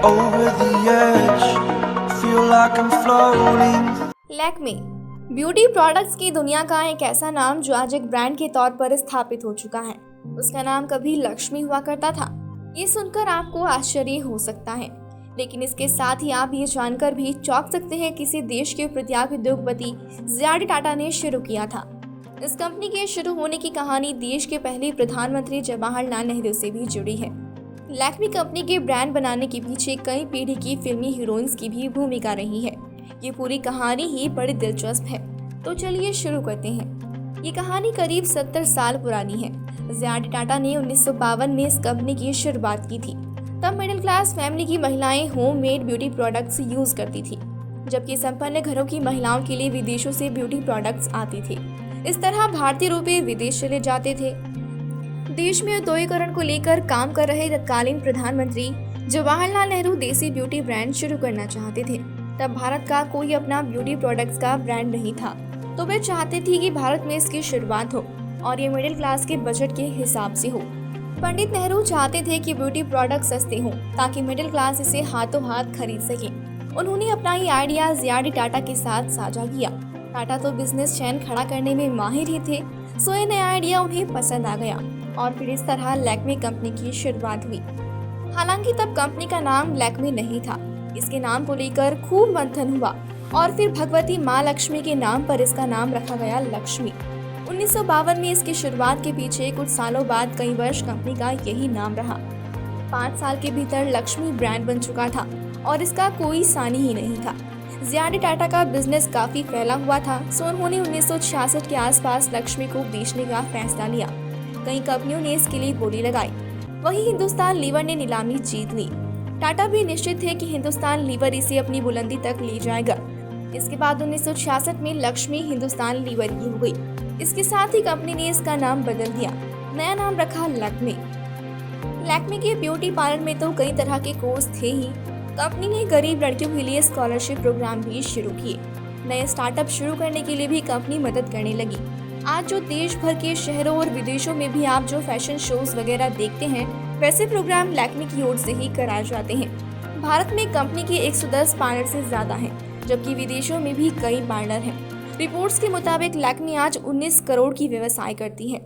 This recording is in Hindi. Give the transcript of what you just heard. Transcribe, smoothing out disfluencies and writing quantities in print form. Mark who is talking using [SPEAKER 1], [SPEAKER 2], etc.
[SPEAKER 1] over the edge, feel like I'm floating.
[SPEAKER 2] Lakme beauty products की दुनिया का एक ऐसा नाम जो आज एक ब्रांड के तौर पर स्थापित हो चुका है। उसका नाम कभी लक्ष्मी हुआ करता था। ये सुनकर आपको आश्चर्य हो सकता है, लेकिन इसके साथ ही आप ये जानकर भी चौंक सकते हैं किसी देश के प्रख्यात उद्योगपति जे.आर.डी. टाटा ने शुरू किया था। इस कंपनी के शुरू होने की कहानी देश के पहले प्रधानमंत्री जवाहरलाल नेहरू से भी जुड़ी है। लैक्मे कंपनी के ब्रांड बनाने के पीछे कई पीढ़ी की फिल्मी हीरोइंस की भी भूमिका रही है। ये पूरी कहानी ही बड़ी दिलचस्प है, तो चलिए शुरू करते हैं। ये कहानी करीब 70 साल पुरानी है। जे.आर.डी. टाटा ने 1952 में इस कंपनी की शुरुआत की थी। तब मिडिल क्लास फैमिली की महिलाएं होममेड ब्यूटी प्रोडक्ट्स यूज करती थी, जबकि संपन्न घरों की महिलाओं के लिए विदेशों से ब्यूटी प्रोडक्ट्स आती थी। इस तरह भारतीय रुपए विदेश चले जाते थे। देश में औद्योगिकरण को लेकर काम कर रहे तत्कालीन प्रधानमंत्री जवाहरलाल नेहरू देसी ब्यूटी ब्रांड शुरू करना चाहते थे। तब भारत का कोई अपना ब्यूटी प्रोडक्ट्स का ब्रांड नहीं था, तो वे चाहते थे कि भारत में इसकी शुरुआत हो और ये मिडिल क्लास के बजट के हिसाब से हो। पंडित नेहरू चाहते थे कि ब्यूटी प्रोडक्ट सस्ते हों ताकि मिडिल क्लास इसे हाथों हाथ खरीद सके। उन्होंने अपना ये आइडिया जे.आर.डी. टाटा के साथ साझा किया। टाटा तो बिजनेस चैन खड़ा करने में माहिर ही थे, सो ये नया आइडिया उन्हें पसंद आ गया और फिर इस तरह लैक्मे कंपनी की शुरुआत हुई। हालांकि तब कंपनी का नाम लैक्मे नहीं था। इसके नाम को लेकर खूब मंथन हुआ और फिर भगवती माँ लक्ष्मी के नाम पर इसका नाम रखा गया लक्ष्मी। 1952 में इसकी शुरुआत के पीछे कुछ सालों बाद कई वर्ष कंपनी का यही नाम रहा। 5 साल के भीतर लक्ष्मी ब्रांड बन चुका था और इसका कोई सानी ही नहीं था। जे.आर.डी. टाटा का बिजनेस काफी फैला हुआ था, सो उन्होंने 1966 के आसपास लक्ष्मी को बेचने का फैसला लिया। कई कंपनियों ने इसके लिए बोली लगाई, वहीं हिंदुस्तान लीवर ने नीलामी जीत ली। टाटा भी निश्चित थे कि हिंदुस्तान लीवर इसे अपनी बुलंदी तक ले जाएगा। इसके बाद 1966 में लक्ष्मी हिंदुस्तान लीवर की हो गई। इसके साथ ही कंपनी ने इसका नाम बदल दिया, नया नाम रखा लैक्मे। लैक्मे के ब्यूटी पार्लर में तो कई तरह के कोर्स थे ही। कंपनी ने गरीब लड़कियों के लिए स्कॉलरशिप प्रोग्राम भी शुरू किए। नए स्टार्टअप शुरू करने के लिए भी कंपनी मदद करने लगी। आज जो देश भर के शहरों और विदेशों में भी आप जो फैशन शोज वगैरह देखते हैं, वैसे प्रोग्राम लैक्मे की ओर से ही कराए जाते हैं। भारत में कंपनी के 110 पार्लर से ज्यादा हैं, जबकि विदेशों में भी कई पार्लर हैं। रिपोर्ट्स के मुताबिक लैक्मे आज 19 करोड़ की व्यवसाय करती है।